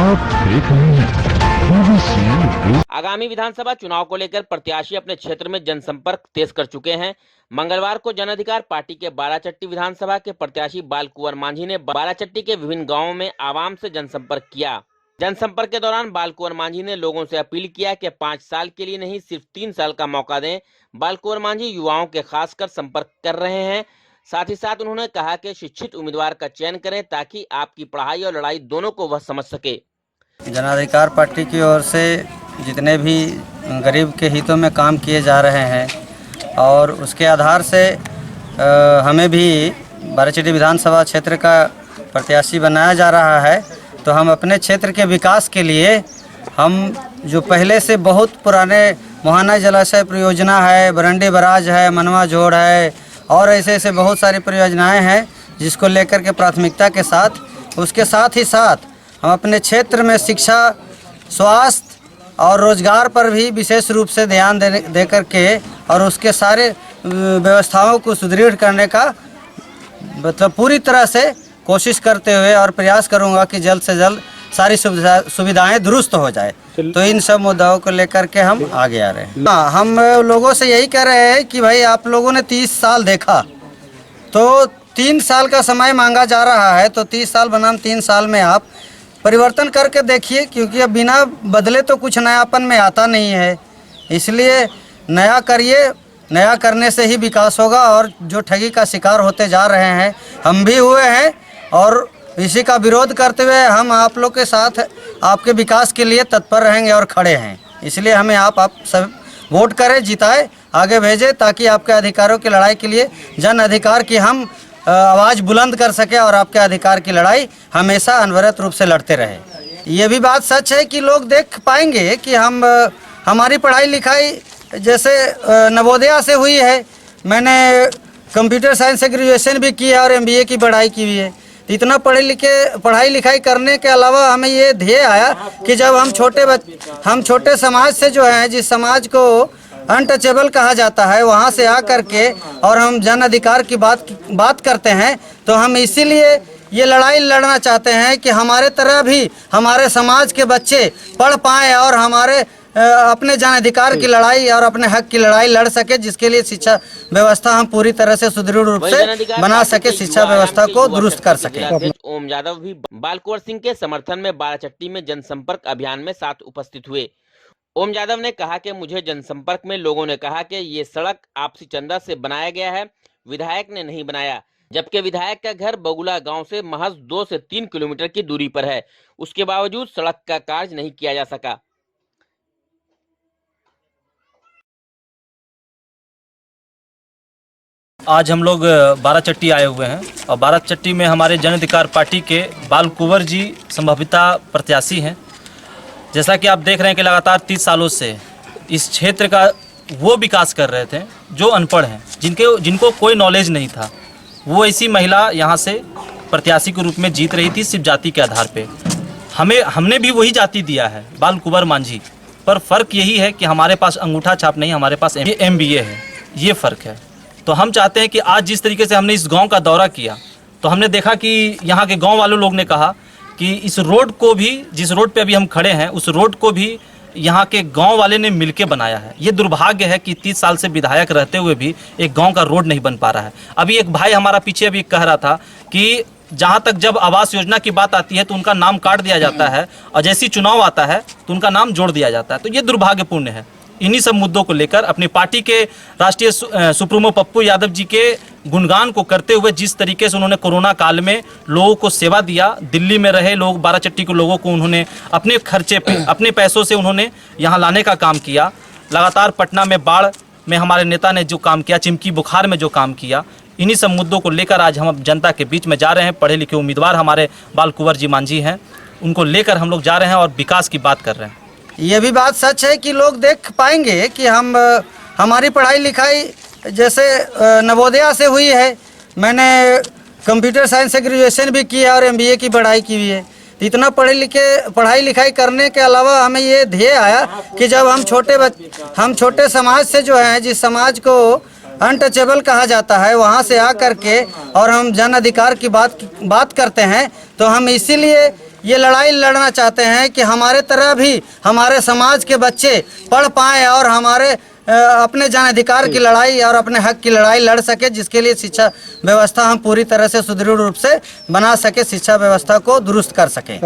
आप देख रहे हैं BBC। आगामी विधानसभा चुनाव को लेकर प्रत्याशी अपने क्षेत्र में जनसंपर्क तेज कर चुके हैं। मंगलवार को जन अधिकार पार्टी के बाराचट्टी विधानसभा के प्रत्याशी बाल कुंवर मांझी ने बाराचट्टी के विभिन्न गांवों में आवाम से जनसंपर्क किया। जनसंपर्क के दौरान बाल कुंवर मांझी ने लोगों से अपील किया कि 5 साल के लिए नहीं, सिर्फ 3 साल का मौका दें। बाल कुंवर मांझी युवाओं के खासकर संपर्क कर रहे हैं। साथ ही साथ उन्होंने कहा कि शिक्षित उम्मीदवार का चयन करें ताकि आपकी पढ़ाई और लड़ाई दोनों को वह समझ सके। जन अधिकार पार्टी की ओर से जितने भी गरीब के हितों में काम किए जा रहे हैं और उसके आधार से हमें भी बाराचट्टी विधानसभा क्षेत्र का प्रत्याशी बनाया जा रहा है, तो हम अपने क्षेत्र के विकास के लिए हम जो पहले से बहुत पुराने मोहाना जलाशय परियोजना है, बरंडी बराज है, मनवा जोड़ है और ऐसे बहुत सारी परियोजनाएं हैं जिसको लेकर के प्राथमिकता के साथ, उसके साथ ही साथ हम अपने क्षेत्र में शिक्षा, स्वास्थ्य और रोजगार पर भी विशेष रूप से ध्यान दे करके और उसके सारे व्यवस्थाओं को सुदृढ़ करने का मतलब पूरी तरह से कोशिश करते हुए और प्रयास करूंगा कि जल्द से जल्द सारी सुविधाएं दुरुस्त हो जाए। तो इन सब मुद्दों को लेकर के हम आगे आ रहे हैं। हम लोगों से यही कह रहे हैं कि भाई आप लोगों ने 30 साल देखा, तो 3 साल का समय मांगा जा रहा है, तो 30 साल बनाम 3 साल में आप परिवर्तन करके देखिए, क्योंकि अब बिना बदले तो कुछ नयापन में आता नहीं है। इसलिए नया करिए, नया करने से ही विकास होगा। और जो ठगी का शिकार होते जा रहे हैं, हम भी हुए हैं और इसी का विरोध करते हुए हम आप लोग के साथ आपके विकास के लिए तत्पर रहेंगे और खड़े हैं। इसलिए हमें आप सब वोट करें, जिताएं, आगे भेजें ताकि आपके अधिकारों की लड़ाई के लिए जन अधिकार की हम आवाज़ बुलंद कर सके और आपके अधिकार की लड़ाई हमेशा अनवरत रूप से लड़ते रहे। ये भी बात सच है कि लोग देख पाएंगे कि हमारी पढ़ाई लिखाई जैसे नवोदया से हुई है। मैंने कंप्यूटर साइंस से ग्रेजुएशन भी की है और MBA की पढ़ाई की हुई है। इतना पढ़ाई लिखाई करने के अलावा हमें ये ध्येय आया कि जब हम छोटे समाज से जो है, जिस समाज को अनटचेबल कहा जाता है, वहाँ से आकर के और हम जन अधिकार की बात करते हैं, तो हम इसीलिए ये लड़ाई लड़ना चाहते हैं कि हमारे तरह भी हमारे समाज के बच्चे पढ़ पाएँ और हमारे अपने जन अधिकार की लड़ाई और अपने हक की लड़ाई लड़ सके, जिसके लिए शिक्षा व्यवस्था हम पूरी तरह से सुदृढ़ रूप से बना सके, शिक्षा व्यवस्था को दुरुस्त कर सके। ओम यादव भी बाल कुंवर सिंह के समर्थन में बाराचट्टी में जनसंपर्क अभियान में साथ उपस्थित हुए। ओम यादव ने कहा कि मुझे जनसंपर्क में लोगों ने कहा कि ये सड़क आपसी चंदा से बनाया गया है, विधायक ने नहीं बनाया, जबकि विधायक का घर बगुला गांव से महज 2 से 3 किलोमीटर की दूरी पर है। उसके बावजूद सड़क का कार्य नहीं किया जा सका। आज हम लोग बाराचट्टी आए हुए हैं और बाराचट्टी में हमारे जन अधिकार पार्टी के बाल कुंवर जी संभाविता प्रत्याशी हैं। जैसा कि आप देख रहे हैं कि लगातार 30 सालों से इस क्षेत्र का वो विकास कर रहे थे जो अनपढ़ हैं, जिनको कोई नॉलेज नहीं था। वो ऐसी महिला यहाँ से प्रत्याशी के रूप में जीत रही थी सिर्फ जाति के आधार पे। हमने भी वही जाति दिया है, बाल कुंवर मांझी, पर फ़र्क यही है कि हमारे पास अंगूठा छाप नहीं, हमारे पास MBA है। ये फ़र्क है। तो हम चाहते हैं कि आज जिस तरीके से हमने इस गांव का दौरा किया, तो हमने देखा कि यहाँ के गांव वालों लोग ने कहा कि इस रोड को भी, जिस रोड पे अभी हम खड़े हैं, उस रोड को भी यहाँ के गांव वाले ने मिलके बनाया है। ये दुर्भाग्य है कि 30 साल से विधायक रहते हुए भी एक गांव का रोड नहीं बन पा रहा है। अभी एक भाई हमारा पीछे अभी कह रहा था कि जहाँ तक जब आवास योजना की बात आती है तो उनका नाम काट दिया जाता है और जैसी चुनाव आता है तो उनका नाम जोड़ दिया जाता है। तो ये दुर्भाग्यपूर्ण है। इन्हीं सब मुद्दों को लेकर अपनी पार्टी के राष्ट्रीय सुप्रीमो पप्पू यादव जी के गुणगान को करते हुए, जिस तरीके से उन्होंने कोरोना काल में लोगों को सेवा दिया, दिल्ली में रहे लोग, बाराचट्टी के लोगों को उन्होंने अपने खर्चे पे, अपने पैसों से उन्होंने यहाँ लाने का काम किया। लगातार पटना में बाढ़ में हमारे नेता ने जो काम किया, चिमकी बुखार में जो काम किया, इन्हीं सब मुद्दों को लेकर आज हम जनता के बीच में जा रहे हैं। पढ़े लिखे उम्मीदवार हमारे बाल कुंवर जी मांझी हैं, उनको लेकर हम लोग जा रहे हैं और विकास की बात कर रहे हैं। ये भी बात सच है कि लोग देख पाएंगे कि हमारी पढ़ाई लिखाई जैसे नवोदया से हुई है। मैंने कंप्यूटर साइंस से ग्रेजुएशन भी की है और MBA की पढ़ाई की हुई है। इतना पढ़ाई लिखाई करने के अलावा हमें ये ध्येय आया कि जब हम छोटे समाज से जो है, जिस समाज को अनटचेबल कहा जाता है, वहाँ से आकर के और हम जन अधिकार की बात करते हैं, तो हम इसीलिए ये लड़ाई लड़ना चाहते हैं कि हमारे तरह भी हमारे समाज के बच्चे पढ़ पाएँ और हमारे अपने जन अधिकार की लड़ाई और अपने हक की लड़ाई लड़ सके, जिसके लिए शिक्षा व्यवस्था हम पूरी तरह से सुदृढ़ रूप से बना सके, शिक्षा व्यवस्था को दुरुस्त कर सकें।